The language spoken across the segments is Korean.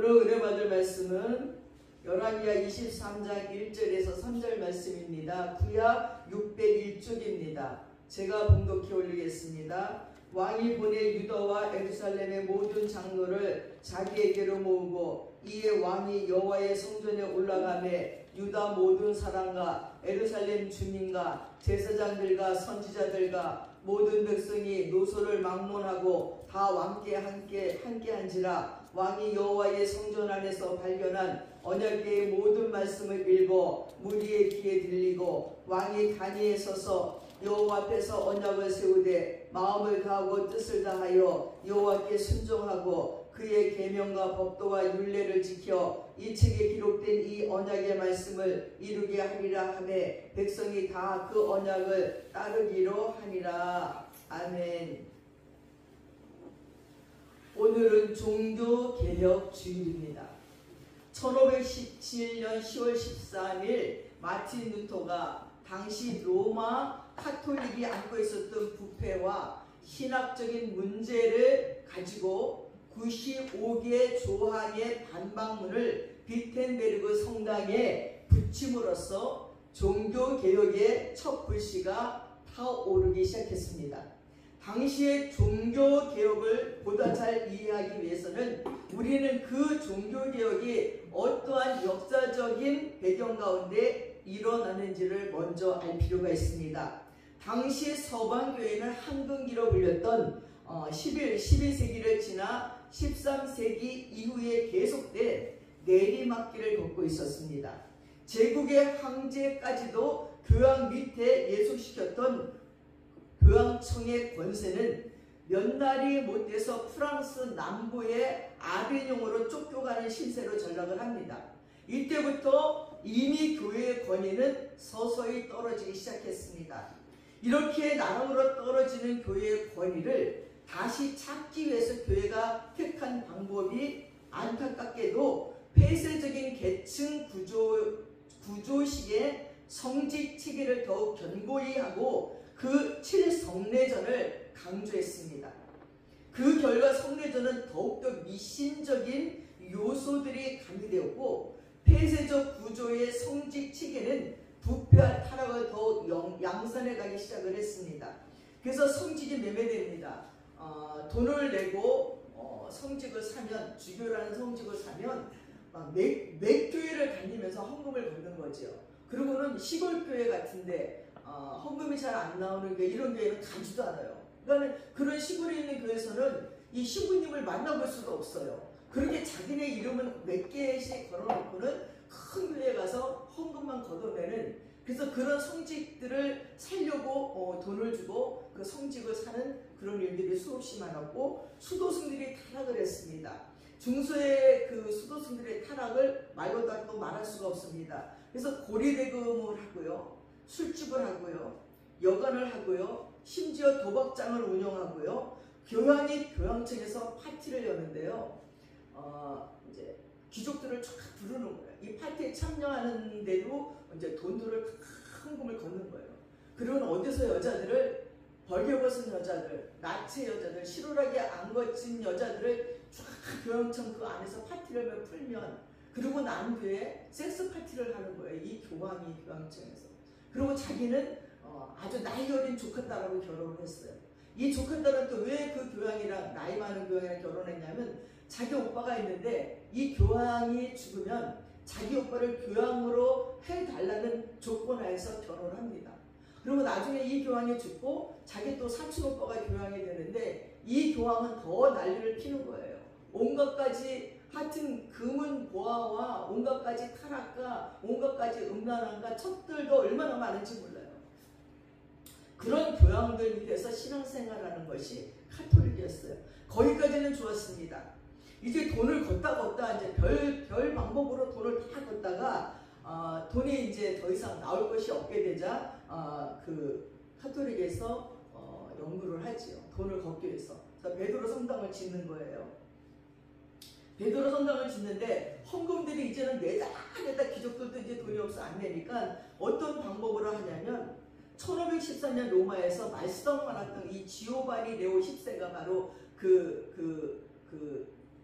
오늘 은혜 받을 말씀은 열왕기하 23장 1절에서 3절 말씀입니다. 구약 601쪽입니다. 제가 봉독해 올리겠습니다. 왕이 보내 유다와 예루살렘의 모든 장로를 자기에게로 모으고 이에 왕이 여호와의 성전에 올라가매 유다 모든 사람과 예루살렘 주민과 제사장들과 선지자들과 모든 백성이 노소를 막론하고 다 함께한지라. 왕이 여호와의 성전 안에서 발견한 언약궤의 모든 말씀을 읽어 무리의 귀에 들리고 왕이 단위에 서서 여호와 앞에서 언약을 세우되 마음을 다하고 뜻을 다하여 여호와께 순종하고 그의 계명과 법도와 율례를 지켜 이 책에 기록된 이 언약의 말씀을 이루게 하리라 하매 백성이 다 그 언약을 따르기로 하니라. 아멘. 오늘은 종교개혁 주일입니다. 1517년 10월 13일 마틴 루터가 당시 로마 카톨릭이 안고 있었던 부패와 신학적인 문제를 가지고 95개 조항의 반박문을 비텐베르그 성당에 붙임으로써 종교개혁의 첫 불씨가 타오르기 시작했습니다. 당시의 종교개혁을 보다 잘 이해하기 위해서는 우리는 그 종교개혁이 어떠한 역사적인 배경 가운데 일어나는지를 먼저 알 필요가 있습니다. 당시 서방교회는 한근기로 불렸던 11세기를 지나 13세기 이후에 계속된 내리막길을 걷고 있었습니다. 제국의 황제까지도 교황 밑에 예속시켰던 교황청의 권세는 몇 날이 못 돼서 프랑스 남부의 아베뇽으로 쫓겨가는 신세로 전락을 합니다. 이때부터 이미 교회의 권위는 서서히 떨어지기 시작했습니다. 이렇게 나락으로 떨어지는 교회의 권위를 다시 찾기 위해서 교회가 택한 방법이 안타깝게도 폐쇄적인 계층 구조식의 성직 체계를 더욱 견고히 하고 그 7성례전을 강조했습니다. 그 결과 성례전은 더욱더 미신적인 요소들이 가미되었고 폐쇄적 구조의 성직 체계는 부패와 타락을 더욱 양산해 가기 시작을 했습니다. 그래서 성직이 매매됩니다. 돈을 내고 성직을 사면, 주교라는 성직을 사면 몇 교회를 다니면서 헌금을 걷는 거죠. 그리고는 시골 교회 같은데 헌금이 잘 안 나오는 교회, 이런 교회는 가지도 않아요. 그러니까 그런 시골에 있는 교회에서는 이 신부님을 만나볼 수가 없어요. 그렇게 자기네 이름은 몇 개씩 걸어놓고는 큰 교회에 가서 헌금만 걷어내는, 그래서 그런 성직들을 살려고 돈을 주고 그 성직을 사는 그런 일들이 수없이 많았고 수도승들이 타락을 했습니다. 중소의 그 수도승들의 타락을 말고도 말할 수가 없습니다. 그래서 고리대금을 하고요, 술집을 하고요, 여관을 하고요, 심지어 도박장을 운영하고요, 교황이 교황청에서 파티를 여는데요, 이제 귀족들을 쫙 부르는 거예요. 이 파티에 참여하는데도 이제 돈들을 헌금을 걷는 거예요. 그리고는 어디서 여자들을, 벌겨벗은 여자들, 나체 여자들, 실오라기 안 거친 여자들을 쫙 교황청 그 안에서 파티를 풀면, 그리고 난 뒤에 섹스 파티를 하는 거예요. 이 교황이 교황청에서. 그리고 자기는 아주 나이 어린 조카딸하고 결혼을 했어요. 이 조카딸은 또 왜 그 교황이랑, 나이 많은 교황이랑 결혼했냐면 자기 오빠가 있는데 이 교황이 죽으면 자기 오빠를 교황으로 해달라는 조건 하에서 결혼을 합니다. 그리고 나중에 이 교황이 죽고 자기 또 사촌 오빠가 교황이 되는데 이 교황은 더 난리를 피는 거예요. 온갖 가지, 하여튼 금은 보화와 온갖 가지 타락과 온갖 가지 음란함과 첩들도 얼마나 많은지 몰라요. 그런 교황들 밑에서 신앙생활하는 것이 카톨릭이었어요. 거기까지는 좋았습니다. 이제 돈을 걷다 이제 별 방법으로 돈을 다 걷다가 돈이 이제 더 이상 나올 것이 없게 되자 그 카톨릭에서 연구를 하지요. 돈을 걷기 위해서. 그래서 베드로 성당을 짓는 거예요. 베드로 성당을 짓는데 헌금들이 이제는 내다 귀족들도 이제 돈이 없어 안 내니까 어떤 방법으로 하냐면 1514년 로마에서 말썽 많았던 이 지오바니 레오 10세가 바로 그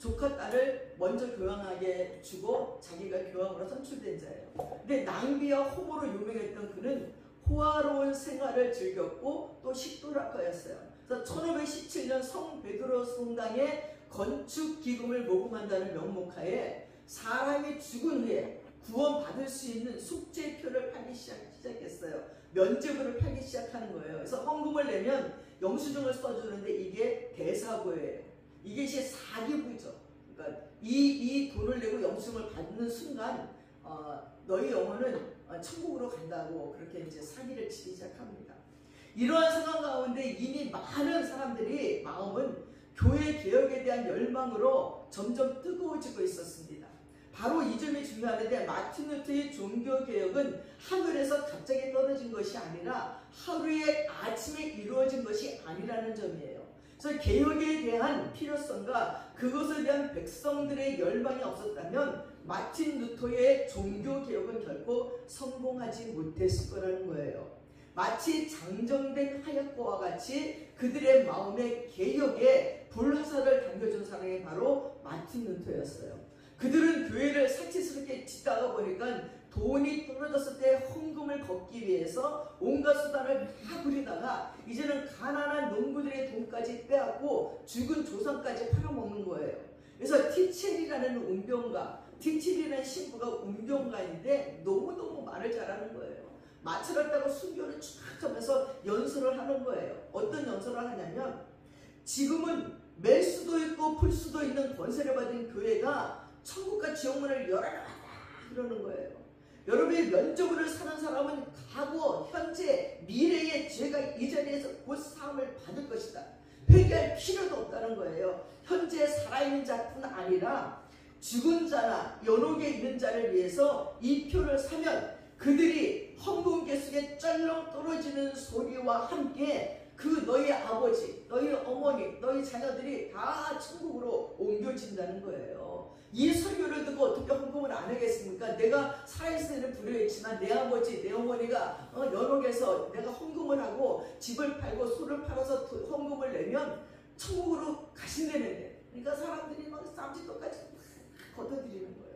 조카 딸을 먼저 교황하게 주고 자기가 교황으로 선출된 자예요. 근데 낭비와 호모로 유명했던 그는 호화로운 생활을 즐겼고 또 식도락가였어요. 그래서 1517년 성 베드로 성당의 건축 기금을 모금한다는 명목하에 사람이 죽은 후에 구원받을 수 있는 숙제표를 팔기 시작했어요. 면죄부를 팔기 시작하는 거예요. 그래서 헌금을 내면 영수증을 써주는데 이게 대사고예요. 이게 이제 사기부죠. 그러니까 이 돈을 내고 영수증을 받는 순간 너희 영혼은 천국으로 간다고 그렇게 이제 사기를 치기 시작합니다. 이러한 상황 가운데 이미 많은 사람들이 마음은 교회 개혁에 대한 열망으로 점점 뜨거워지고 있었습니다. 바로 이 점이 중요한데 마틴 루터의 종교개혁은 하늘에서 갑자기 떨어진 것이 아니라 하루에 아침에 이루어진 것이 아니라는 점이에요. 그래서 개혁에 대한 필요성과 그것에 대한 백성들의 열망이 없었다면 마틴 루터의 종교개혁은 결코 성공하지 못했을 거라는 거예요. 마치 장정된 하얗고와 같이 그들의 마음의 개혁에 불화살을 당겨준 사람이 바로 마틴 루터였어요. 그들은 교회를 사치스럽게 짓다가 보니까 돈이 떨어졌을 때 헌금을 걷기 위해서 온갖 수단을 다 부리다가 이제는 가난한 농부들의 돈까지 빼앗고 죽은 조상까지 팔아먹는 거예요. 그래서 티첼이라는 운병가, 티첼이라는 신부가 운병가인데 너무너무 말을 잘하는 거예요. 마차를 타고 순교를 쫙 하면서 연설을 하는 거예요. 어떤 연설을 하냐면 지금은 맬 수도 있고 풀 수도 있는 권세를 받은 교회가 천국과 지옥문을 열어라 이러는 거예요. 여러분이 면죄부를 사는 사람은 과거, 현재, 미래의 죄가 이 자리에서 곧 사함을 받을 것이다. 회개할 필요도 없다는 거예요. 현재 살아있는 자뿐 아니라 죽은 자나 연옥에 있는 자를 위해서 이 표를 사면 그들이 헌금계 속에 쩔렁 떨어지는 소리와 함께 그 너희 아버지, 너희 어머니, 너희 자녀들이 다 천국으로 옮겨진다는 거예요. 이 설교를 듣고 어떻게 헌금을 안 하겠습니까? 내가 살아있을 때는 불효했지만 내 아버지, 내 어머니가 연옥에서 내가 헌금을 하고 집을 팔고 소를 팔아서 헌금을 내면 천국으로 가신다는데, 그러니까 사람들이 막 쌈짓돈까지 걷어들이는 거예요.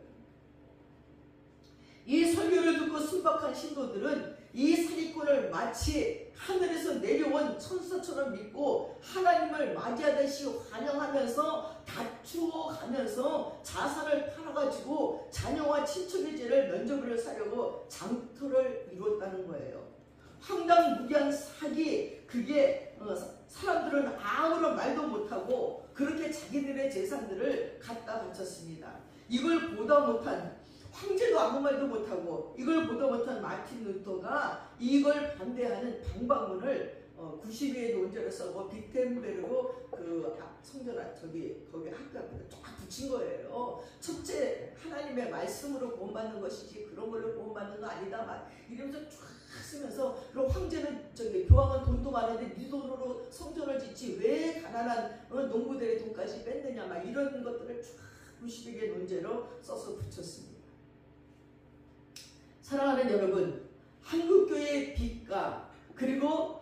이 설교를 듣고 순박한 신도들은 이 사기꾼을 마치 하늘에서 내려온 천사처럼 믿고 하나님을 맞이하듯이 환영하면서 다투어가면서 자산을 팔아가지고 자녀와 친척의 죄를 면죄부를 사려고 장터를 이뤘다는 거예요. 황당무계한 사기, 그게 사람들은 아무런 말도 못하고 그렇게 자기들의 재산들을 갖다 바쳤습니다. 이걸 보다 못한 황제도 아무 말도 못하고 이걸 보다 못한 마틴 루터가 이걸 반대하는 방방문을 90위의 논제를 써고 비텐베르고 그 성전아 거기 학교 앞에 쫙 붙인 거예요. 첫째, 하나님의 말씀으로 구원받는 것이지 그런 걸로 구원받는 거 아니다 막 이러면서 쫙 쓰면서, 그리고 황제는 교황은 돈도 많은데 네 돈으로 성전을 짓지 왜 가난한 농부들의 돈까지 뺐느냐 막 이런 것들을 쫙 90위의 논제로 써서 붙였습니다. 사랑하는 여러분, 한국교회의 빛과 그리고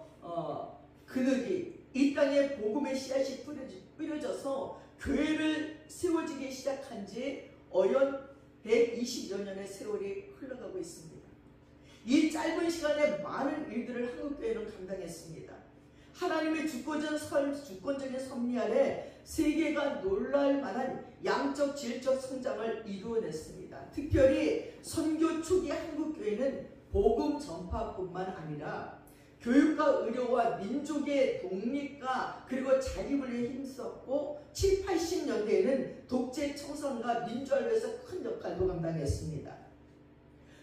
그늘이 이 땅에 복음의 씨앗이 뿌려져서 교회를 세워지기 시작한 지 어연 120여 년의 세월이 흘러가고 있습니다. 이 짧은 시간에 많은 일들을 한국교회는 감당했습니다. 하나님의 주권적인 섭리 아래 세계가 놀랄 만한 양적 질적 성장을 이루어냈습니다. 특별히 선교 초기 한국교회는 복음 전파뿐만 아니라 교육과 의료와 민족의 독립과 그리고 자립을 힘썼고 7, 80년대에는 독재 청산과 민주화를 위해서 큰 역할도 감당했습니다.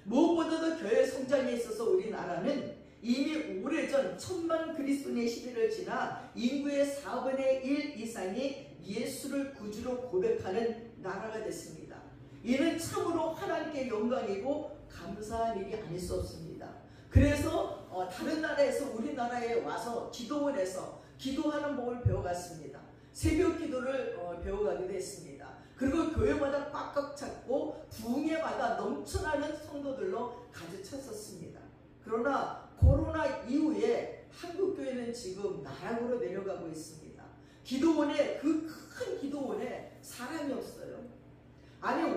무엇보다도 교회 성장에 있어서 우리나라는 이미 오래전 1000만 그리스도인의 시대를 지나 인구의 4분의 1 이상이 예수를 구주로 고백하는 나라가 됐습니다. 이는 참으로 하나님께 영광이고 감사한 일이 아닐 수 없습니다. 그래서 다른 나라에서 우리나라에 와서 기도원에서 기도하는 법을 배워갔습니다. 새벽 기도를 배워가기도 했습니다. 그리고 교회마다 꽉꽉 찼고 부흥회마다 넘쳐나는 성도들로 가득 찼었습니다. 그러나 코로나 이후에 한국교회는 지금 나락으로 내려가고 있습니다. 기도원에, 그 큰 기도원에 사람이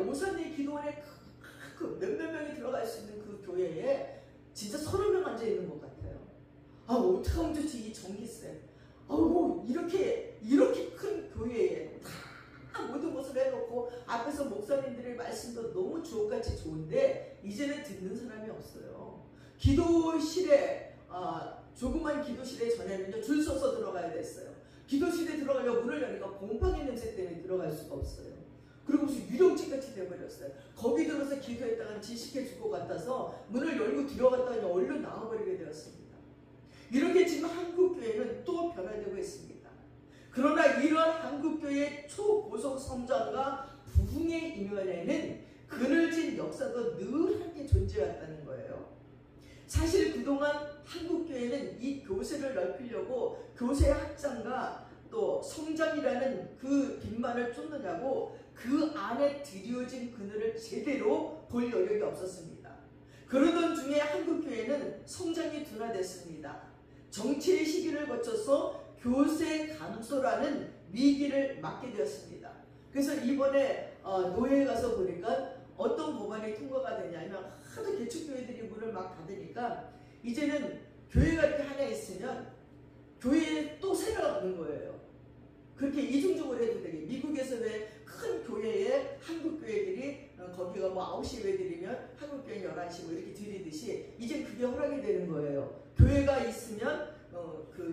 오산리 기도원에 몇몇 명이 들어갈 수 있는 그 교회에 진짜 30명 앉아 있는 것 같아요. 어떻게 하면 좋지 이 전기세. 이렇게 큰 교회에 다 모든 것을 해놓고 앞에서 목사님들의 말씀도 너무 주옥같이 좋은데 이제는 듣는 사람이 없어요. 기도실에 조그만 기도실에 전에는요 줄 서서 들어가야 됐어요. 기도실에 들어가려고 문을 여니까 곰팡이 냄새 때문에 들어갈 수가 없어요. 그리고 무슨 유령집같이 되어버렸어요. 거기 들어서 기도했다가 지식해 줄 것 같아서 문을 열고 들어갔다가 얼른 나와버리게 되었습니다. 이렇게 지금 한국교회는 또 변화되고 있습니다. 그러나 이러한 한국교회의 초고속 성장과 부흥의 이면에는 그늘진 역사도 늘 함께 존재해왔다는 거예요. 사실 그동안 한국교회는 이 교세를 넓히려고 교세 확장과 또 성장이라는 그 빈만을 쫓느냐고 그 안에 들여진 그늘을 제대로 볼 여력이 없었습니다. 그러던 중에 한국교회는 성장이 둔화됐습니다. 정치의 시기를 거쳐서 교세 감소라는 위기를 맞게 되었습니다. 그래서 이번에 노회에 가서 보니까 어떤 법안이 통과가 되냐면 하도 개척교회들이 문을 막 닫으니까 이제는 교회가 이렇게 하나 있으면 교회에 또 새로가 없는 거예요. 그렇게 이중적으로 해도 되게. 미국에서 왜 큰 교회에 한국 교회들이 거기가 뭐 9시 예배드리면 한국 교회는 11시 뭐 이렇게 드리듯이 이제 그게 허락이 되는 거예요. 교회가 있으면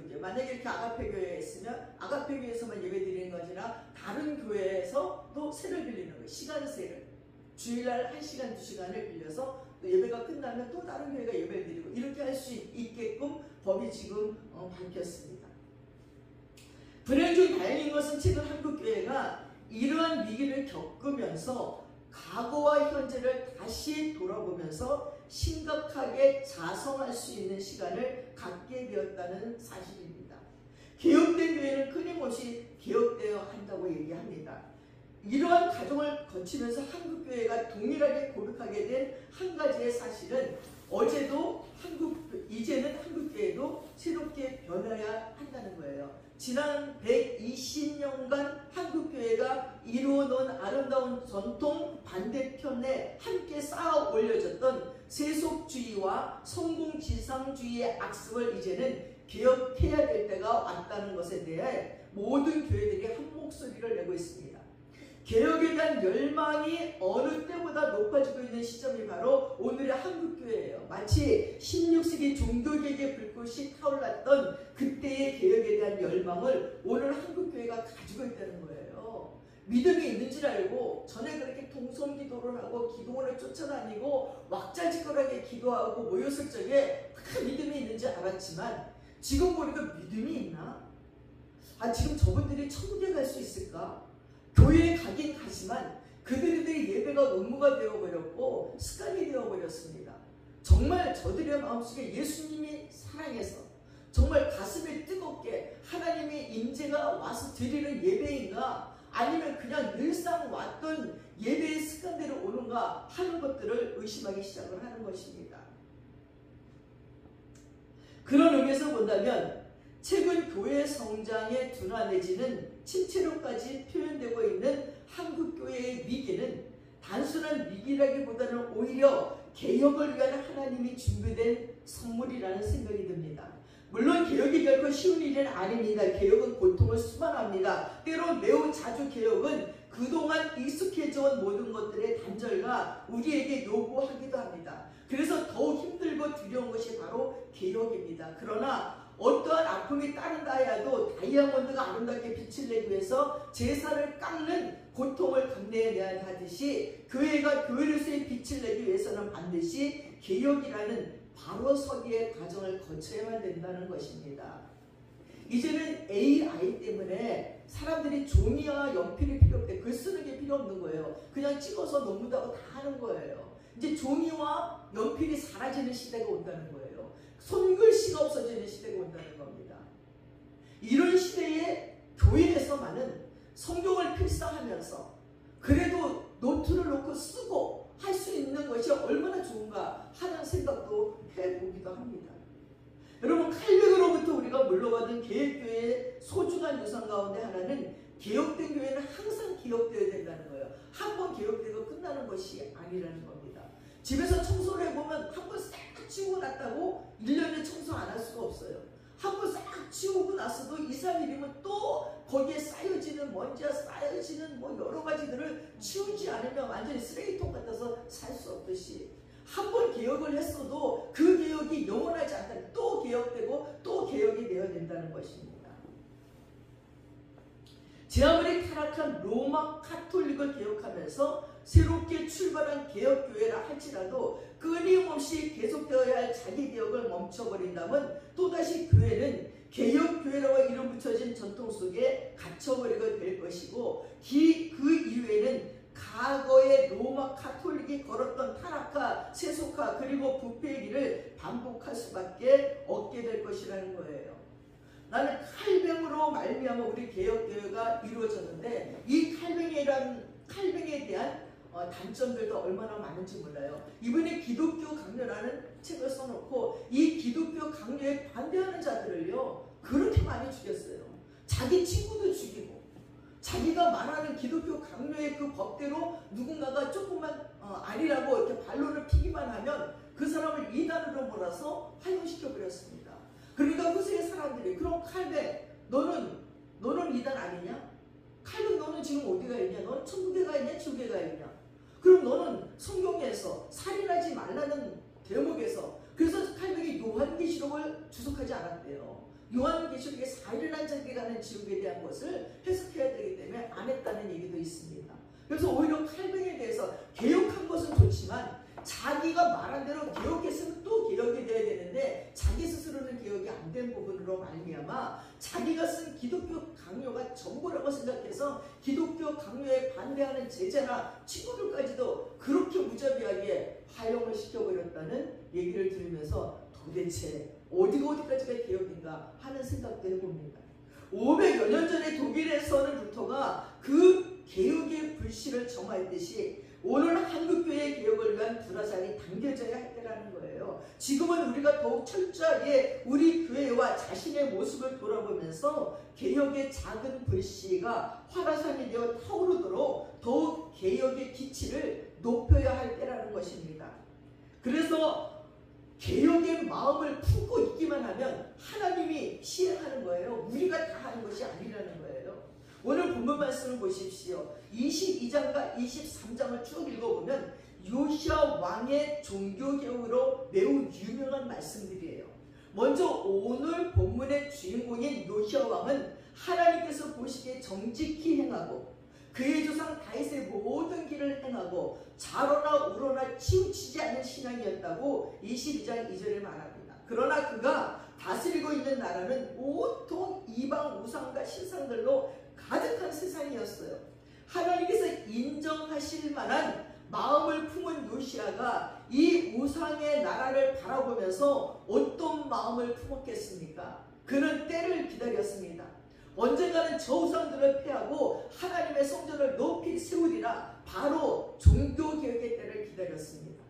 이제 만약에 이렇게 아가페 교회에 있으면 아가페 교회에서만 예배드리는 것이 아니라 다른 교회에서도 세를 빌리는 거예요. 시간세를. 주일날 1시간, 2시간을 빌려서 또 예배가 끝나면 또 다른 교회가 예배를 드리고 이렇게 할 수 있게끔 법이 지금 밝혔습니다. 불행 중 다행인 것은 최근 한국교회가 이러한 위기를 겪으면서 과거와 현재를 다시 돌아보면서 심각하게 자성할 수 있는 시간을 갖게 되었다는 사실입니다. 개혁된 교회는 끊임없이 개혁되어야 한다고 얘기합니다. 이러한 과정을 거치면서 한국교회가 동일하게 고백하게 된 한 가지의 사실은 이제는 한국교회도 새롭게 변해야 한다는 거예요. 지난 120년간 한국교회가 이루어놓은 아름다운 전통 반대편에 함께 쌓아 올려졌던 세속주의와 성공지상주의의 악습을 이제는 개혁해야 될 때가 왔다는 것에 대해 모든 교회들이 한 목소리를 내고 있습니다. 개혁에 대한 열망이 어느 때보다 높아지고 있는 시점이 바로 오늘의 한국교회예요. 마치 16세기 종교개혁의 불꽃이 타올랐던 그때의 개혁에 대한 열망을 오늘 한국교회가 가지고 있다는 거예요. 믿음이 있는 줄 알고 전에 그렇게 동성기도를 하고 기도원을 쫓아다니고 왁자지껄하게 기도하고 모였을 적에 다 믿음이 있는지 알았지만 지금 보니까 믿음이 있나? 지금 저분들이 천국에 갈 수 있을까? 교회에 가긴 가지만 그들의 예배가 의무가 되어버렸고 습관이 되어버렸습니다. 정말 저들의 마음속에 예수님이 사랑해서 정말 가슴에 뜨겁게 하나님의 임재가 와서 드리는 예배인가 아니면 그냥 늘상 왔던 예배의 습관대로 오는가 하는 것들을 의심하기 시작을 하는 것입니다. 그런 의미에서 본다면 최근 교회 성장의 둔화 내지는 침체로까지 표현되고 있는 한국교회의 위기는 단순한 위기라기보다는 오히려 개혁을 위한 하나님이 준비된 선물이라는 생각이 듭니다. 물론 개혁이 결코 쉬운 일은 아닙니다. 개혁은 고통을 수반합니다. 때로 매우 자주 개혁은 그동안 익숙해져온 모든 것들의 단절과 우리에게 요구하기도 합니다. 그래서 더욱 힘들고 두려운 것이 바로 개혁입니다. 그러나 어떠한 아픔이 따른다 하여도 다이아몬드가 아름답게 빛을 내기 위해서 제사를 깎는 고통을 감내해야 하듯이 교회가 교회로서의 빛을 내기 위해서는 반드시 개혁이라는 바로 서기의 과정을 거쳐야만 된다는 것입니다. 이제는 AI 때문에 사람들이 종이와 연필이 필요 없대. 글 쓰는 게 필요 없는 거예요. 그냥 찍어서 논문하고 다 하는 거예요. 이제 종이와 연필이 사라지는 시대가 온다는 거예요. 손글씨가 없어지는 시대가 온다는 겁니다. 이런 시대에 교회에서만은 성경을 필사하면서 그래도 노트를 놓고 쓰고 할 수 있는 것이 얼마나 좋은가 하는 생각도 해보기도 합니다. 여러분, 칼뱅으로부터 우리가 물려받은 개혁교회의 소중한 유산 가운데 하나는 개혁된 교회는 항상 개혁되어야 된다는 거예요. 한 번 개혁되고 끝나는 것이 아니라는 겁니다. 집에서 청소를 해보면 한 번 싹 치우고 났다고 1년에 청소 안 할 수가 없어요. 한 번 싹 치우고 났어도 2, 3일이면 또 거기에 쌓여지는 먼지와 쌓여지는 뭐 여러 가지들을 치우지 않으면 완전히 쓰레기통 같아서 살 수 없듯이 한 번 개혁을 했어도 그 개혁이 영원하지 않다. 또 개혁되고 또 개혁이 되어야 된다는 것입니다. 제 아무리 타락한 로마 카톨릭을 개혁하면서 새롭게 출발한 개혁교회라 할지라도 끊임없이 계속되어야 할 자기 개혁을 멈춰버린다면 또다시 교회는 개혁교회라고 이름 붙여진 전통 속에 갇혀버리게 될 것이고 그 이후에는 과거의 로마 카톨릭이 걸었던 타락과 세속화 그리고 부패의 길을 반복할 수밖에 없게 될 것이라는 거예요. 나는 칼뱅으로 말미암아 우리 개혁교회가 이루어졌는데 이 칼뱅에 대한 단점들도 얼마나 많은지 몰라요. 이번에 기독교 강요라는 책을 써놓고 이 기독교 강요에 반대하는 자들을요 그렇게 많이 죽였어요. 자기 친구도 죽이고 자기가 말하는 기독교 강요의 그 법대로 누군가가 조금만 아니라고 이렇게 반론을 피기만 하면 그 사람을 이단으로 몰아서 화형시켜버렸습니다. 그러니까 후세의 사람들이 그럼 칼뱅 너는 이단 아니냐? 칼뱅 너는 지금 어디가 있냐? 너는 천국에 가 있냐? 지옥에 가 있냐? 그럼 너는 성경에서 살인하지 말라는 대목에서 그래서 칼뱅이 요한계시록을 주석하지 않았대요. 요한계시록에 살인한 자에게 가는 지옥에 대한 것을 해석해야 되기 때문에 안 했다는 얘기도 있습니다. 그래서 오히려 칼뱅에 대해서 개혁한 것은 좋지만 자기가 말한 대로 개혁했으면 또 개혁이 돼야 되는데 자기 스스로는 개혁이 안 된 부분으로 말미암아 자기가 쓴 기독교 강요가 전부라고 생각해서 기독교 강요에 반대하는 제자나 친구들까지도 그렇게 무자비하게 화형을 시켜버렸다는 얘기를 들으면서 도대체 어디까지가 개혁인가 하는 생각도 해봅니다. 500여 년 전에 독일에서는 루터가 그 개혁의 불씨를 정화했듯이 오늘 한국교회의 개혁을 위한 불화살이 당겨져야 할 때라는 거예요. 지금은 우리가 더욱 철저하게 우리 교회와 자신의 모습을 돌아보면서 개혁의 작은 불씨가 화살이 되어 타오르도록 더욱 개혁의 기치를 높여야 할 때라는 것입니다. 그래서 개혁의 마음을 품고 있기만 하면 하나님이 시행하는 거예요. 우리가 다 하는 것이 아니라는 거예요. 오늘 본문 말씀을 보십시오. 22장과 23장을 쭉 읽어보면 요시야 왕의 종교개혁으로 매우 유명한 말씀들이에요. 먼저 오늘 본문의 주인공인 요시야 왕은 하나님께서 보시기에 정직히 행하고 그의 조상 다윗의 모든 길을 행하고 좌로나 우로나 치우치지 않는 신앙이었다고 22장 2절에 말합니다. 그러나 그가 다스리고 있는 나라는 온통 이방 우상과 신상들로 가득한 세상이었어요. 하나님께서 인정하실 만한 마음을 품은 요시야가 이 우상의 나라를 바라보면서 어떤 마음을 품었겠습니까? 그는 때를 기다렸습니다. 언젠가는 저 우상들을 패하고 하나님의 성전을 높이 세우리라 바로 종교개혁의 때를 기다렸습니다.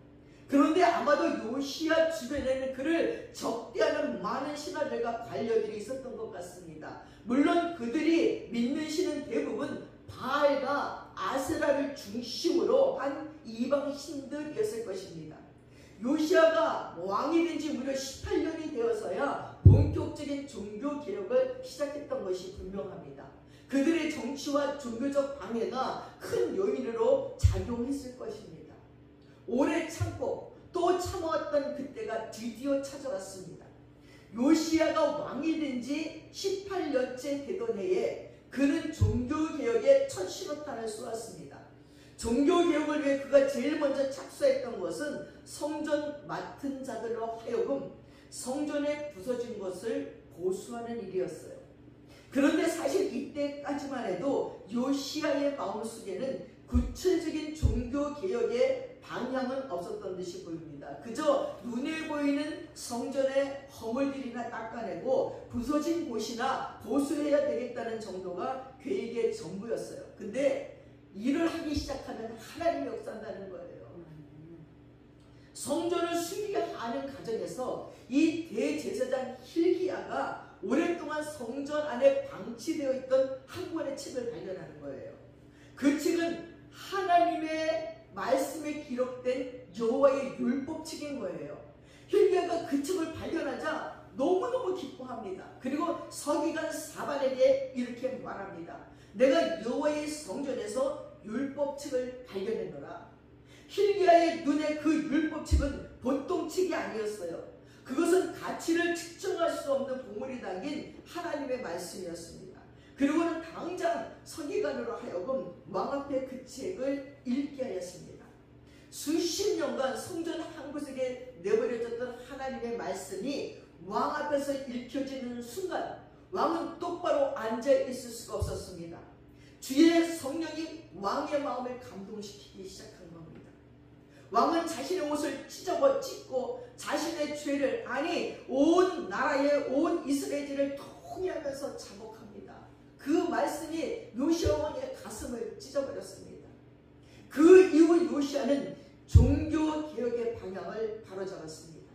그런데 아마도 요시야 주변에는 그를 적대하는 많은 신하들과 관료들이 있었던 것 같습니다. 물론 그들이 믿는 신은 대부분 바알과 아세라를 중심으로 한 이방 신들이었을 것입니다. 요시야가 왕이 된 지 무려 18년이 되어서야 본격적인 종교개혁을 시작했던 것이 분명합니다. 그들의 정치와 종교적 방해가 큰 요인으로 작용했을 것입니다. 오래 참고 또 참아왔던 그때가 드디어 찾아왔습니다. 요시야가 왕이 된 지 18년째 되던 해에 그는 종교개혁의 첫 신호탄을 쏘았습니다. 종교개혁을 위해 그가 제일 먼저 착수했던 것은 성전 맡은 자들로 하여금 성전에 부서진 것을 보수하는 일이었어요. 그런데 사실 이때까지만 해도 요시야의 마음속에는 구체적인 종교개혁의 방향은 없었던 듯이 보입니다. 그저 눈에 보이는 성전의 허물들이나 닦아내고 부서진 곳이나 보수해야 되겠다는 정도가 계획의 전부였어요. 근데 일을 하기 시작하면 하나님이 역사한다는 거예요. 성전을 수리하는 과정에서 이 대제사장 hil기야가 오랫동안 성전 안에 방치되어 있던 한 권의 책을 발견하는 거예요. 그 책은 하나님의 말씀에 기록된 여호와의 율법책인 거예요. hilki야가 그 책을 발견하자 너무너무 기뻐합니다. 그리고 서기관 사반에게 이렇게 말합니다. 내가 여호와의 성전에서 율법책을 발견했노라. hilki야의 눈에 그 율법책은 보통 책이 아니었어요. 그것은 가치를 측정할 수 없는 보물이 담긴 하나님의 말씀이었습니다. 그리고는 당장 서기관으로 하여금 왕 앞에 그 책을 읽게 하였습니다. 수십 년간 성전 한 구석에 내버려졌던 하나님의 말씀이 왕 앞에서 읽혀지는 순간 왕은 똑바로 앉아 있을 수가 없었습니다. 주의 성령이 왕의 마음을 감동시키기 시작한 겁니다. 왕은 자신의 옷을 찢고 자신의 죄를, 아니 온 나라의 온 이스라엘을 통일하면서 자복합니다. 그 말씀이 요시야 왕의 가슴을 찢어버렸습니다. 그 이후 요시야는 종교개혁의 방향을 바로잡았습니다.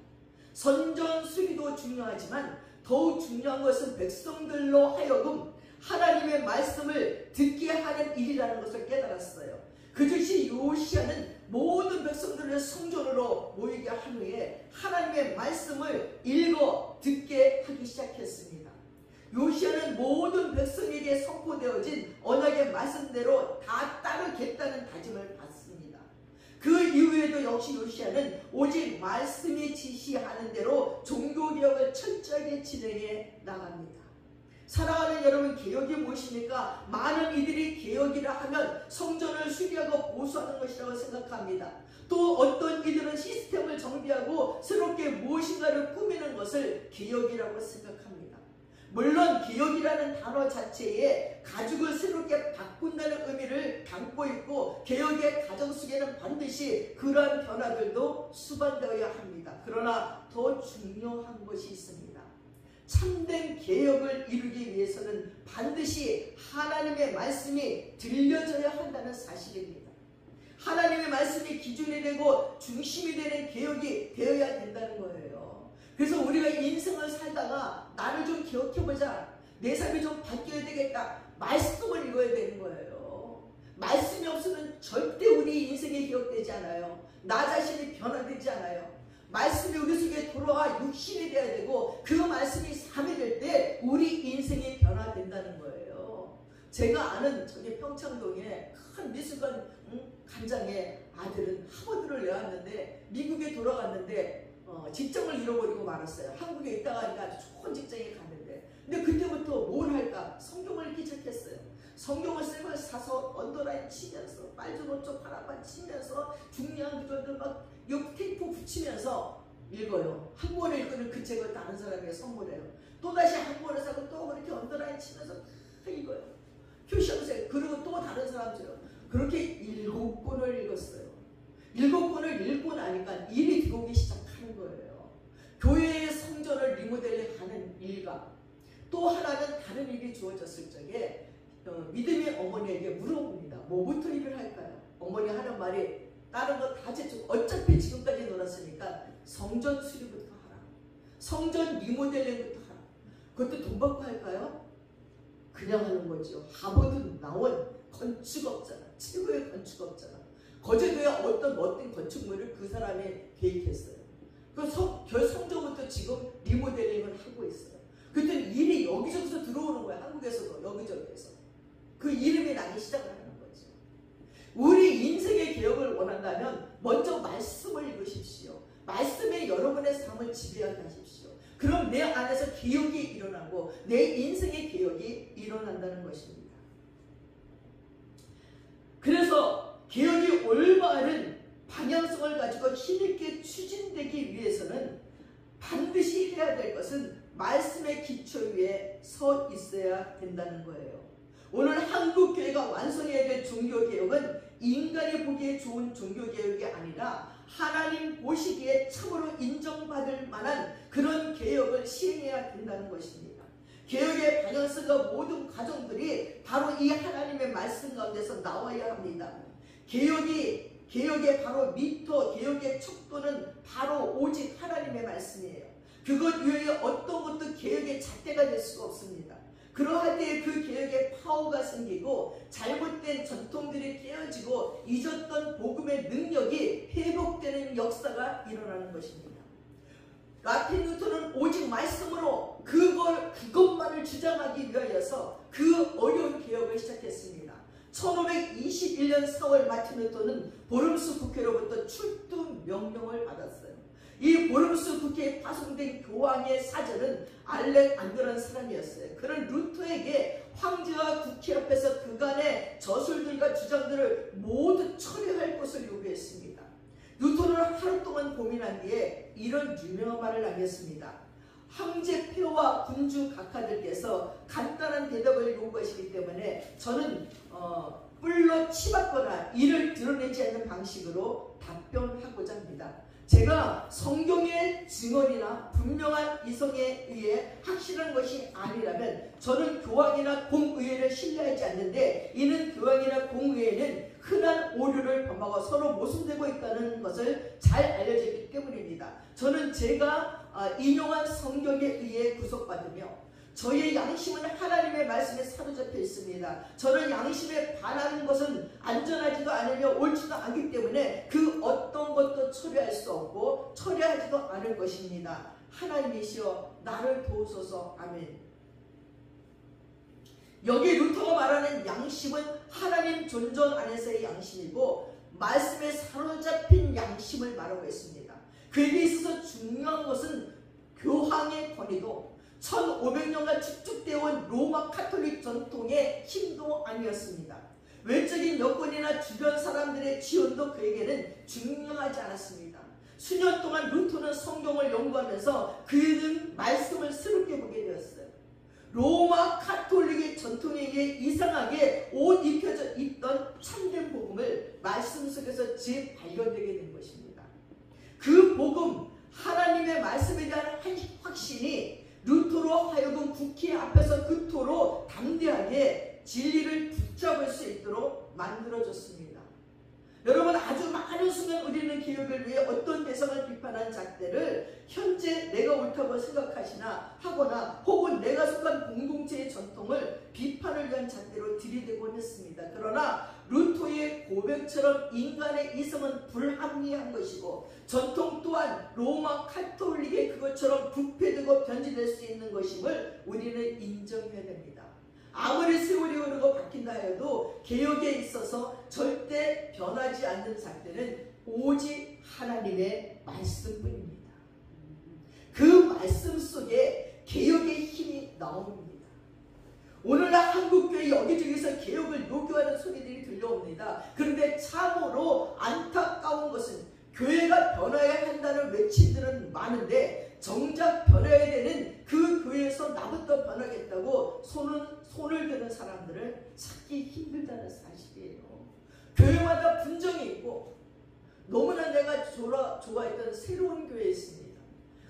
선전 수리도 중요하지만 더욱 중요한 것은 백성들로 하여금 하나님의 말씀을 듣게 하는 일이라는 것을 깨달았어요. 그 즉시 요시야는 모든 백성들을 성전으로 모이게 한 후에 하나님의 말씀을 읽어 듣게 하기 시작했습니다. 요시야는 모든 백성에게 선포되어진 언약의 말씀대로 다 따르겠다는 다짐을 받습니다. 그 이후에도 역시 요시야는 오직 말씀이 지시하는 대로 종교개혁을 철저하게 진행해 나갑니다. 사랑하는 여러분, 개혁이 무엇입니까? 많은 이들이 개혁이라 하면 성전을 수리하고 보수하는 것이라고 생각합니다. 또 어떤 이들은 시스템을 정비하고 새롭게 무엇인가를 꾸미는 것을 개혁이라고 생각합니다. 물론 개혁이라는 단어 자체에 가죽을 새롭게 바꾼다는 의미를 담고 있고 개혁의 가정 속에는 반드시 그러한 변화들도 수반되어야 합니다. 그러나 더 중요한 것이 있습니다. 참된 개혁을 이루기 위해서는 반드시 하나님의 말씀이 들려져야 한다는 사실입니다. 하나님의 말씀이 기준이 되고 중심이 되는 개혁이 되어야 된다는 거예요. 그래서 우리가 인생을 살다가 나를 좀 기억해보자, 내 삶이 좀 바뀌어야 되겠다, 말씀을 읽어야 되는 거예요. 말씀이 없으면 절대 우리 인생이 기억되지 않아요. 나 자신이 변화되지 않아요. 말씀이 우리 속에 들어와 육신이 돼야 되고 그 말씀이 삶이 될 때 우리 인생이 변화된다는 거예요. 제가 아는 저기 평창동에 큰 미술관 관장의 아들은 하버드를 나왔는데 미국에 돌아갔는데 직장을 잃어버리고 말았어요. 한국에 있다가 아주 좋은 직장에 갔는데, 근데 그때부터 뭘 할까? 성경을 읽기 시작했어요. 성경을 쌤을 사서 언더라인 치면서 빨주노초 바람만 치면서 중요한 구절들 막 옆 테이프 붙이면서 읽어요. 한 권을 읽으면 그 책을 다른 사람에게 선물해요. 또다시 한 권을 사고 또 그렇게 언더라인 치면서 다 읽어요. 표시하면서. 그리고 또 다른 사람 줘요. 그렇게 7권을 읽었어요. 7권을 읽고 나니까 일이 들어오기 시작하는 거예요. 교회의 성전을 리모델링하는 일과 또 하나는 다른 일이 주어졌을 적에 믿음의 어머니에게 물어봅니다. 뭐부터 일을 할까요? 어머니 하는 말이 다른 거 다 제쳐. 어차피 지금까지 놀았으니까 성전 수리부터 하라. 성전 리모델링부터 하라. 그것도 돈 받고 할까요? 그냥 하는 거죠. 하버드 나온 건축업자나, 최고의 건축업자나, 거제도에 어떤 멋진 건축물을 그 사람이 계획했어요. 그 성전부터 지금 리모델링을 하고 있어요. 그때 일이 여기저기서 들어오는 거예요. 한국에서도 여기저기에서. 그 이름이 나기 시작을 하는 거죠. 우리 인생의 개혁을 원한다면 먼저 말씀을 읽으십시오. 말씀에 여러분의 삶을 지배하게 하십시오. 그럼 내 안에서 개혁이 일어나고 내 인생의 개혁이 일어난다는 것입니다. 그래서 개혁이 올바른 방향성을 가지고 힘있게 추진되기 위해서는 반드시 해야 될 것은 말씀의 기초 위에 서 있어야 된다는 거예요. 오늘 한국교회가 완성해야 될 종교개혁은 인간이 보기에 좋은 종교개혁이 아니라 하나님 보시기에 참으로 인정받을 만한 그런 개혁을 시행해야 된다는 것입니다. 개혁의 방향성과 모든 과정들이 바로 이 하나님의 말씀 가운데서 나와야 합니다. 개혁의 바로 미터, 개혁의 척도는 바로 오직 하나님의 말씀이에요. 그것 외에 어떤 것도 개혁의 잣대가 될 수가 없습니다. 그러할 때 그 개혁의 파워가 생기고 잘못된 전통들이 깨어지고 잊었던 복음의 능력이 회복되는 역사가 일어나는 것입니다. 마틴 루터는 오직 말씀으로 그것만을 주장하기 위하여서 그 어려운 개혁을 시작했습니다. 1521년 4월 마틴 루터는 보름스 국회로부터 출두 명령을 받았어요. 이 보름스 국회에 파송된 교황의 사절은 알렉안드라는 사람이었어요. 그는 루터에게 황제와 국회 앞에서 그간의 저술들과 주장들을 모두 처리할 것을 요구했습니다. 루터는 하루 동안 고민한 뒤에 이런 유명한 말을 남겼습니다. 황제 폐하와 군주 각하들께서 간단한 대답을 요구하시기 때문에 저는 뿔로 치받거나 이를 드러내지 않는 방식으로 답변하고자 합니다. 제가 성경의 증언이나 분명한 이성에 의해 확실한 것이 아니라면 저는 교황이나 공의회를 신뢰하지 않는데, 이는 교황이나 공의회는 흔한 오류를 범하고 서로 모순되고 있다는 것을 잘 알려져 있기 때문입니다. 저는 제가 인용한 성경에 의해 구속받으며 저희의 양심은 하나님의 말씀에 사로잡혀 있습니다. 저는 양심에 반하는 것은 안전하지도 않으며 옳지도 않기 때문에 그 어떤 것도 처리할 수 없고 처리하지도 않을 것입니다. 하나님이시여 나를 도우소서. 아멘. 여기 루터가 말하는 양심은 하나님 존전 안에서의 양심이고 말씀에 사로잡힌 양심을 말하고 있습니다. 그에게 있어서 중요한 것은 교황의 권위도 1500년간 축적되어 온 로마 카톨릭 전통의 힘도 아니었습니다. 외적인 여건이나 주변 사람들의 지원도 그에게는 중요하지 않았습니다. 수년 동안 루터는 성경을 연구하면서 그는 말씀을 새롭게 보게 되었어요. 로마 카톨릭의 전통에 의해 이상하게 옷 입혀져 있던 참된 복음을 말씀 속에서 재발견되게 된 것입니다. 그 복음, 하나님의 말씀에 대한 확신이 루터로 하여금 국회 앞에서 그토록 담대하게 진리를 붙잡을 수 있도록 만들어졌습니다. 여러분, 아주 많은 순간 우리는 개혁을 위해 어떤 대상을 비판한 잣대를 현재 내가 옳다고 생각하시나 하거나 혹은 내가 속한 공동체의 전통을 비판을 위한 잣대로 들이대곤 했습니다. 그러나 루터의 고백처럼 인간의 이성은 불합리한 것이고 전통 또한 로마 카톨릭의 그것처럼 부패되고 변질될 수 있는 것임을 우리는 인정해야 됩니다. 아무리 세월이 흐르고 바뀐다 해도 개혁에 있어서 절대 변하지 않는 잣대는 오직 하나님의 말씀뿐입니다. 그 말씀 속에 개혁의 힘이 나옵니다. 오늘날 한국교회 여기저기서 개혁을 요구하는 소리들이 들려옵니다. 그런데 참으로 안타까운 것은 교회가 변화해야 한다는 외침들은 많은데 정작 변화해야 되는 그 교회에서 나부터 변하겠다고 손을 드는 사람들을 찾기 힘들다는 사실이에요. 교회마다 분정이 있고 너무나 내가 좋아했던 새로운 교회에 있습니다.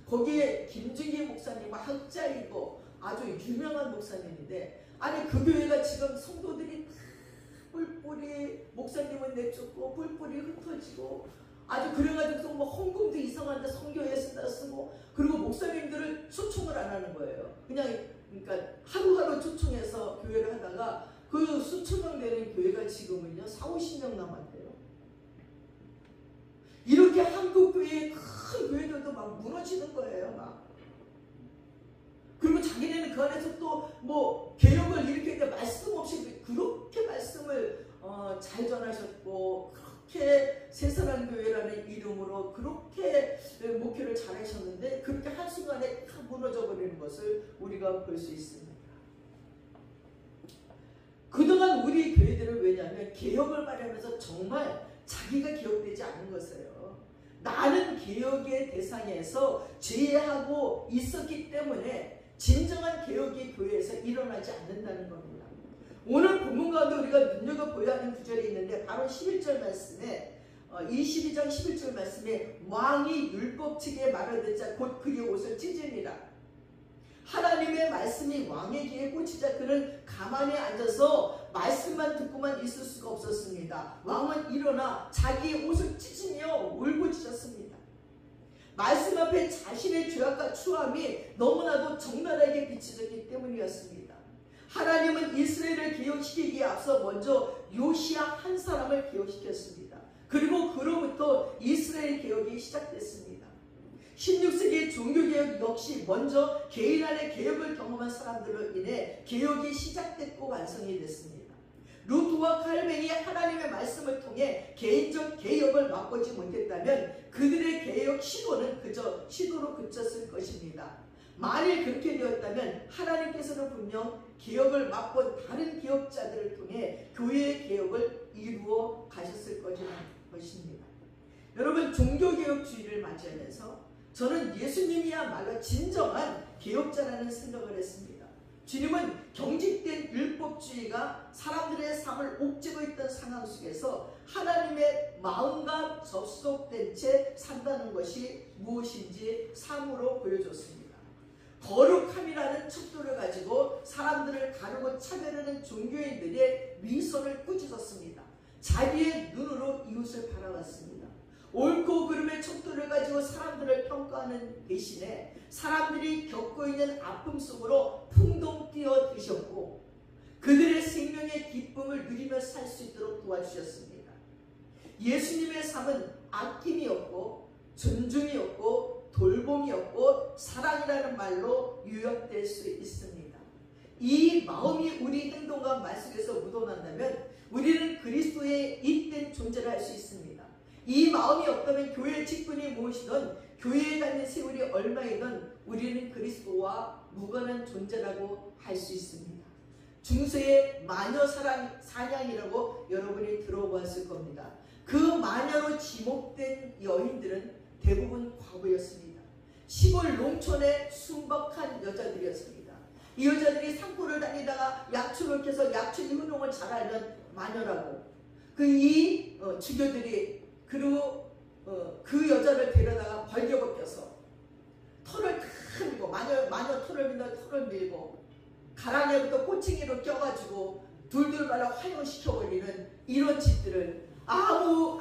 거기에 김중기 목사님 학자이고 아주 유명한 목사님인데, 아니 그 교회가 지금 성도들이 뿔뿔이 목사님은 내쫓고 뿔뿔이 흩어지고 아주 그래가지고 뭐 헌금도 이상한데 성교에 쓰고, 그리고 목사님들을 초청을 안 하는 거예요. 그러니까 하루하루 초청해서 교회를 하다가 그 수천 명 되는 교회가 지금은요 40-50명 남았대요. 이렇게 한국 교회의 큰 교회들도 막 무너지는 거예요. 막. 그리고 자기네는 그 안에서 또 뭐 개혁을 일으키는데 말씀 없이 그렇게 말씀을 잘 전하셨고 그렇게 새사랑 교회라는 이름으로 그렇게 목회를 잘하셨는데 그렇게 한순간에 다 무너져 버리는 것을 우리가 볼 수 있습니다. 그동안 우리 교회들은 왜냐하면 개혁을 말하면서 정말 자기가 개혁되지 않은 것이에요. 나는 개혁의 대상에서 제외하고 있었기 때문에 진정한 개혁이 교회에서 일어나지 않는다는 겁니다. 오늘 본문 가운데 우리가 눈여겨보아야 하는 구절이 있는데 바로 11절 말씀에 22장 11절 말씀에 왕이 율법칙에 말을 듣자 곧 그의 옷을 찢으니라. 하나님의 말씀이 왕의 귀에 꽂히자 그는 가만히 앉아서 말씀만 듣고만 있을 수가 없었습니다. 왕은 일어나 자기의 옷을 찢으며 울부짖었습니다. 말씀 앞에 자신의 죄악과 추함이 너무나도 적나라하게 비춰졌기 때문이었습니다. 하나님은 이스라엘을 개혁시키기에 앞서 먼저 요시야 한 사람을 개혁시켰습니다. 그리고 그로부터 이스라엘 개혁이 시작됐습니다. 16세기의 종교개혁 역시 먼저 개인 안의 개혁을 경험한 사람들로 인해 개혁이 시작됐고 완성이 됐습니다. 루트와 칼뱅이 하나님의 말씀을 통해 개인적 개혁을 맛보지 못했다면 그들의 개혁 시도는 그저 시도로 그쳤을 것입니다. 만일 그렇게 되었다면 하나님께서는 분명 개혁을 맛본 다른 개혁자들을 통해 교회의 개혁을 이루어 가셨을 것입니다. 여러분, 종교개혁주의를 맞이하면서 저는 예수님이야말로 진정한 개혁자라는 생각을 했습니다. 주님은 경직된 율법주의가 사람들의 삶을 옥죄고 있던 상황 속에서 하나님의 마음과 접속된 채 산다는 것이 무엇인지 삶으로 보여줬습니다. 거룩함이라는 척도를 가지고 사람들을 가르고 차별하는 종교인들의 위선을 꾸짖었습니다. 자기의 눈으로 이웃을 바라봤습니다. 옳고 그름의 척도를 가지고 사람들을 평가하는 대신에 사람들이 겪고 있는 아픔 속으로 풍덩 뛰어드셨고 그들의 생명의 기쁨을 누리며 살 수 있도록 도와주셨습니다. 예수님의 삶은 아낌이었고 존중이었고 돌봄이었고 사랑이라는 말로 요약될 수 있습니다. 이 마음이 우리 행동과 말 속에서 묻어난다면 우리는 그리스도의 잇된 존재를 할 수 있습니다. 이 마음이 없다면 교회의 직분이 무엇이든 교회에 다니는 세월이 얼마이든 우리는 그리스도와 무관한 존재라고 할 수 있습니다. 중세의 마녀 사냥이라고 여러분이 들어보았을 겁니다. 그 마녀로 지목된 여인들은 대부분 과부였습니다. 시골 농촌의 순박한 여자들이었습니다. 이 여자들이 산골을 다니다가 약초를 캐서 약초 효능을 잘 알던 마녀라고 주교들이 그리고 그 여자를 데려다가 벌겨벗겨서 털을 다 밀고 마녀 털을 밀고 가랑이부터 꼬챙이로 껴가지고 둘둘 말아 화형시켜버리는 이런 짓들을 아무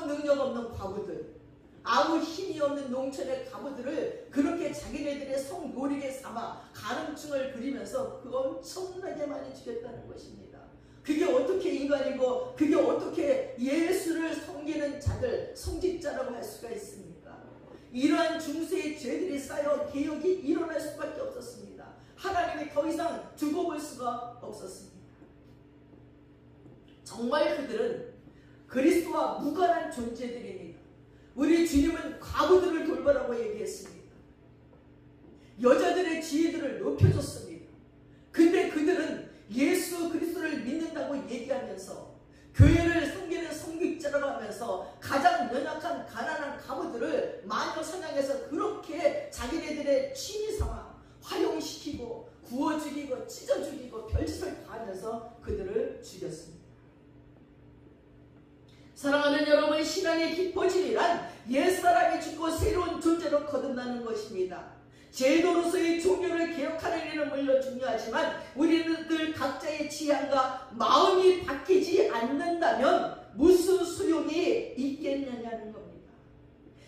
능력 없는 과부들, 아무 힘이 없는 농촌의 과부들을 그렇게 자기네들의 성노리에 삼아 가늠증을 부리면서 그 엄청나게 많이 죽였다는 것입니다. 그게 어떻게 인간이고 그게 어떻게 예수를 섬기는 자들, 성직자라고 할 수가 있습니까? 이러한 중세의 죄들이 쌓여 개혁이 일어날 수밖에 없었습니다. 하나님이 더 이상 두고 볼 수가 없었습니다. 정말 그들은 그리스도와 무관한 존재들입니다. 우리 주님은 과부들을 돌보라고 얘기했습니다. 여자들의 지혜들을 높여줬습니다. 근데 그들은 예수 그리스도를 믿는다고 얘기하면서 교회를 섬기는 성직자라고 하면서 가장 연약한 가난한 과부들을 마녀 사냥해서 그렇게 자기네들의 취미 삼아 화용시키고 구워 죽이고 찢어 죽이고 별짓을 다 하면서 그들을 죽였습니다. 사랑하는 여러분, 신앙의 깊어짐이란 옛사람이 죽고 새로운 존재로 거듭나는 것입니다. 제도로서의 종교를 개혁하는 일은 물론 중요하지만 우리는 늘 각자의 취향과 마음이 바뀌지 않는다면 무슨 소용이 있겠느냐는 겁니다.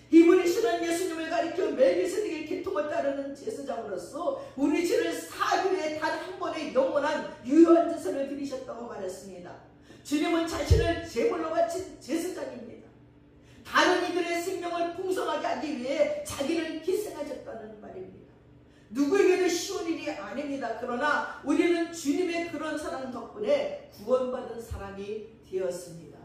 이분이시는 예수님을 가리켜 멜기세덱의 계통을 따르는 제사장으로서 우리 죄를 사기 위해 단 한 번의 영원한 유효한 제사를 드리셨다고 말했습니다. 주님은 자신을 제물로 바친 제사장입니다. 다른 이들의 생명을 풍성하게 하기 위해 자기를 희생하셨다는 말입니다. 누구에게도 쉬운 일이 아닙니다. 그러나 우리는 주님의 그런 사랑 덕분에 구원받은 사람이 되었습니다.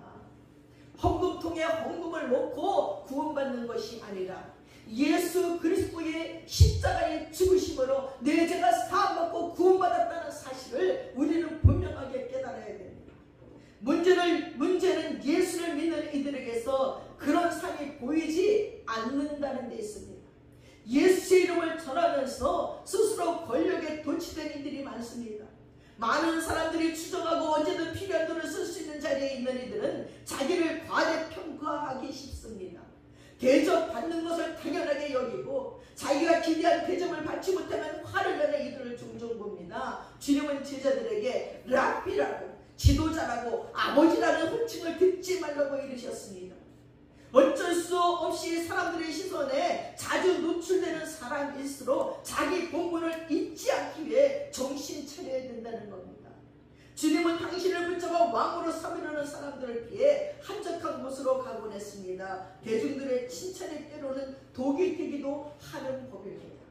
헌금통에 헌금을 놓고 구원받는 것이 아니라 예수 그리스도의 십자가의 죽으심으로 내 죄가 사함받고 구원받았다는 사실을 우리는 분명하게 깨달아야 됩니다. 문제는 예수를 믿는 이들에게서 그런 삶이 보이지 않는다는 데 있습니다. 예수의 이름을 전하면서 스스로 권력에 도취된 이들이 많습니다. 많은 사람들이 추정하고 언제든 필요한 돈을 쓸 수 있는 자리에 있는 이들은 자기를 과대평가하기 쉽습니다. 대접받는 것을 당연하게 여기고 자기가 기대한 대접을 받지 못하면 화를 내는 이들을 종종 봅니다. 주님은 제자들에게 랍비라고 지도자라고 아버지라는 호칭을 듣지 말라고 이르셨습니다. 어쩔 수 없이 사람들의 시선에 자주 노출되는 사람일수록 자기 본분을 잊지 않기 위해 정신 차려야 된다는 겁니다. 주님은 당신을 붙잡아 왕으로 삼으려는 사람들을 피해 한적한 곳으로 것으로 가곤 했습니다. 대중들의 칭찬에 때로는 독이 되기도 하는 법입니다.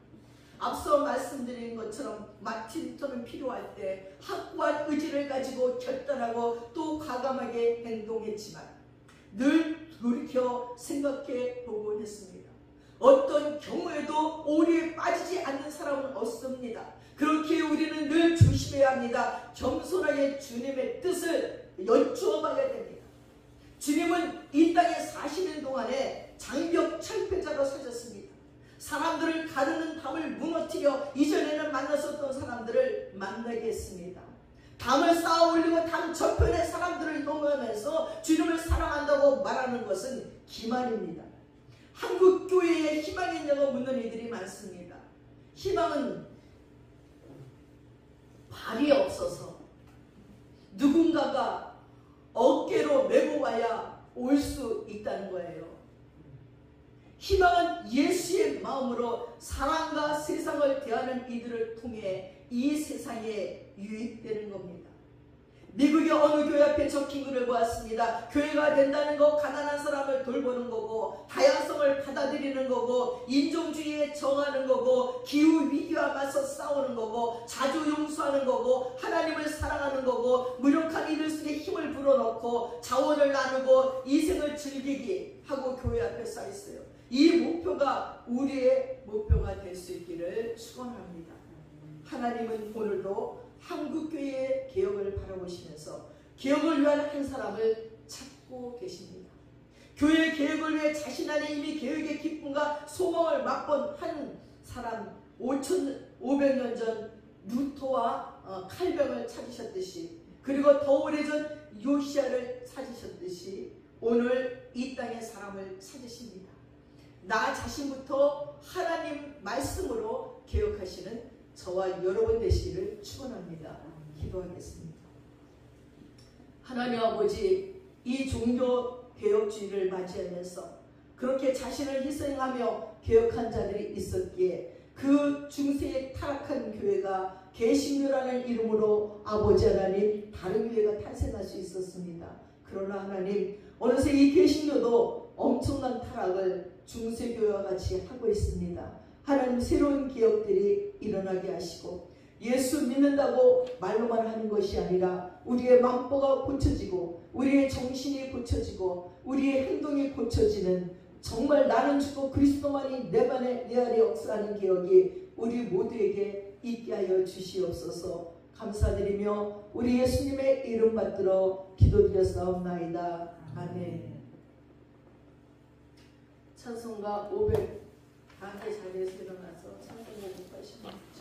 앞서 말씀드린 것처럼 마틴 루터는 필요할 때 확고한 의지를 가지고 결단하고 또 과감하게 행동했지만 늘 돌이켜 생각해 보곤 했습니다. 어떤 경우에도 오류에 빠지지 않는 사람은 없습니다. 그렇게 우리는 늘 조심해야 합니다. 겸손하게 주님의 뜻을 여쭈어 봐야 됩니다. 주님은 이 땅에 사시는 동안에 장벽 철폐자로 사셨습니다. 사람들을 가르는 담을 무너뜨려 이전에는 만났었던 사람들을 만나게 했습니다. 담을 쌓아 올리고 담 저편의 사람들을 넘어가면서 주님을 사랑한다고 말하는 것은 기만입니다. 한국 교회에 희망이 있냐고 묻는 이들이 많습니다. 희망은 발이 없어서 누군가가 어깨로 메고 와야 올 수 있다는 거예요. 희망은 예수의 마음으로 사랑과 세상을 대하는 이들을 통해 이 세상에 유입되는 겁니다. 미국의 어느 교회 앞에 적힌 글을 보았습니다. 교회가 된다는 거 가난한 사람을 돌보는 거고 다양성을 받아들이는 거고 인종주의에 정하는 거고 기후위기와 맞서 싸우는 거고 자주 용서하는 거고 하나님을 사랑하는 거고 무력한 이들 속에 힘을 불어넣고 자원을 나누고 이생을 즐기기 하고 교회 앞에 서 있어요. 이 목표가 우리의 목표가 될 수 있기를 축원합니다. 하나님은 오늘도 한국교회의 개혁을 바라보시면서 개혁을 위한 한 사람을 찾고 계십니다. 교회 개혁을 위해 자신 안에 이미 개혁의 기쁨과 소망을 맛본 한 사람 5,500년 전 루터와 칼뱅을 찾으셨듯이 그리고 더 오래전 요시아를 찾으셨듯이 오늘 이 땅의 사람을 찾으십니다. 나 자신부터 하나님 말씀으로 개혁하시는 저와 여러분 되시기를 축원합니다. 기도하겠습니다. 하나님 아버지, 이 종교 개혁주의를 맞이하면서 그렇게 자신을 희생하며 개혁한 자들이 있었기에 그 중세에 타락한 교회가 개신교라는 이름으로 아버지 하나님 다른 교회가 탄생할 수 있었습니다. 그러나 하나님 어느새 이 개신교도 엄청난 타락을 중세교회와 같이 하고 있습니다. 하나님 새로운 기업들이 일어나게 하시고 예수 믿는다고 말로만 하는 것이 아니라 우리의 만보가 고쳐지고 우리의 정신이 고쳐지고 우리의 행동이 고쳐지는 정말 나는 죽고 그리스도만이 내 안에 역사하는 기억이 우리 모두에게 있게 하여 주시옵소서. 감사드리며 우리 예수님의 이름 받들어 기도드렸사옵나이다. 아멘. 찬송가 500 다음에 자리에서 일어나서 찬송가 공부하시면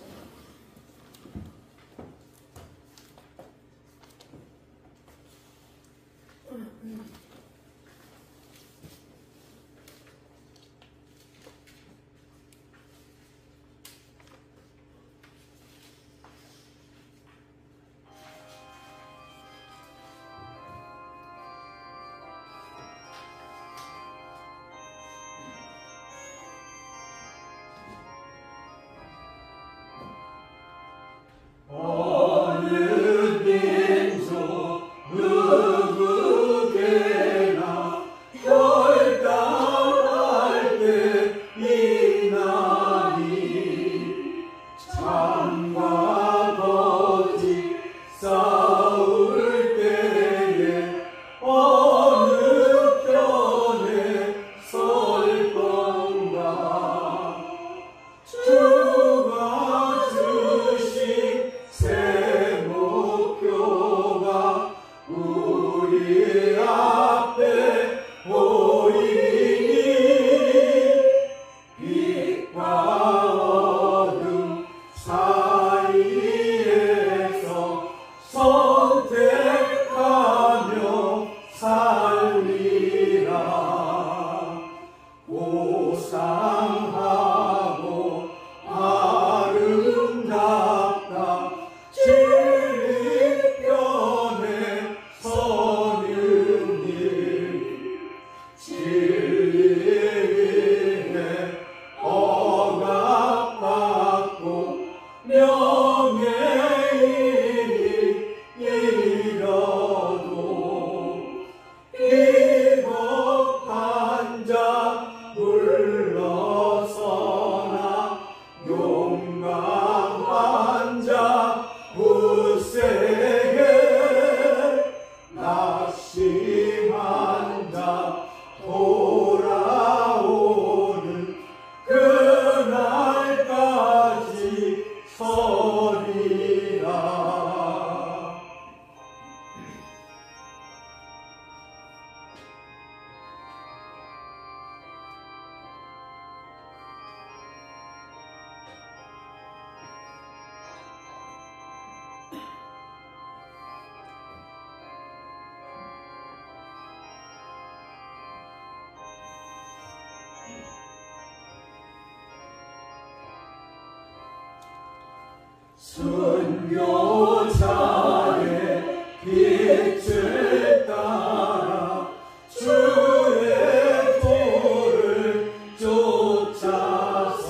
순교자의 빛을 따라 주의 도를 쫓아서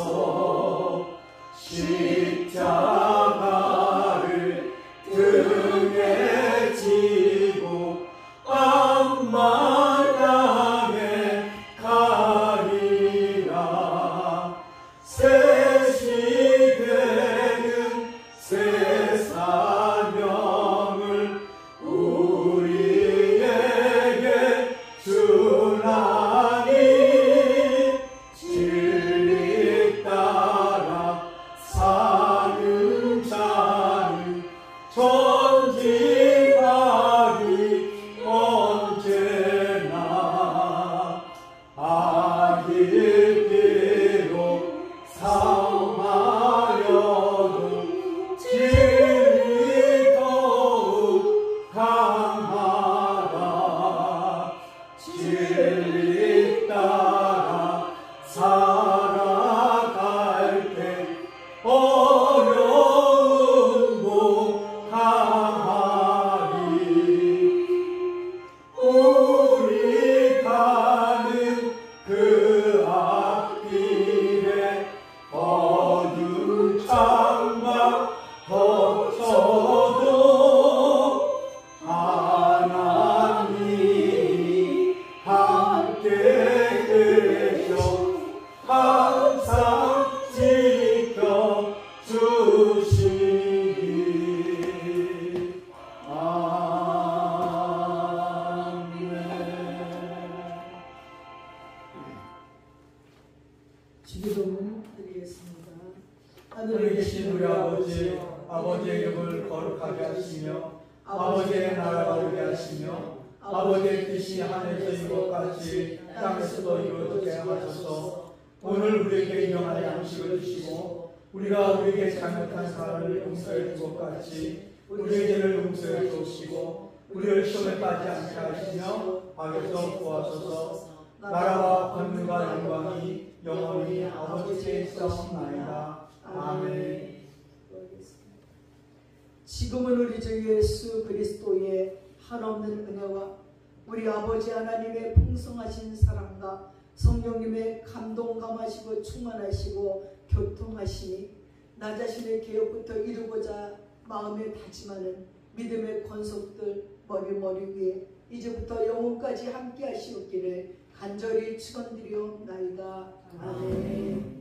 십자가를 등에 지고 암만 땅에 가리라. 새 시대는 새 사명을 우리에게 주나니 진리 따라 사는 자는 전진하리 언제나. 악일 비록 상하여도 진리 더욱 강하다. 진리 따라 살아갈 때 어려움도 강하리. 우리 가는 그 앞길에 어두운 창밖 덮쳐도 하나님이 함께 계셔 항상 지켜주시리. 아멘. 기도문 드리겠습니다. 하늘에 계신 우리 아버지, 아버지의 이름을 거룩하게 하시며 아버지의 나라가 오게 하시며 아버지의 뜻이 하늘에서 이룬 것 같이 땅에서도 이루어지게 하소서. 오늘 우리에게 일용할 양식을 주시고 우리가 우리에게 잘못한 사람을 용서해 준 것 같이 우리의 죄를 용서해 주시고 우리를 시험에 빠지지 않게 하시며 악에서 구하소서. 나라와 권능과 영광이 영원히 아버지께 있사옵나이다. 아멘. 지금은 우리 주 예수 그리스도의 한없는 은혜와 우리 아버지 하나님의 풍성하신 사랑과 성령님의 감동 감하시고 충만하시고 교통하시니 나 자신의 개혁부터 이루고자 마음에 다짐하는 믿음의 권속들 머리 위에 이제부터 영혼까지 함께 하시옵기를 간절히 축원드리옵나이다. 아멘.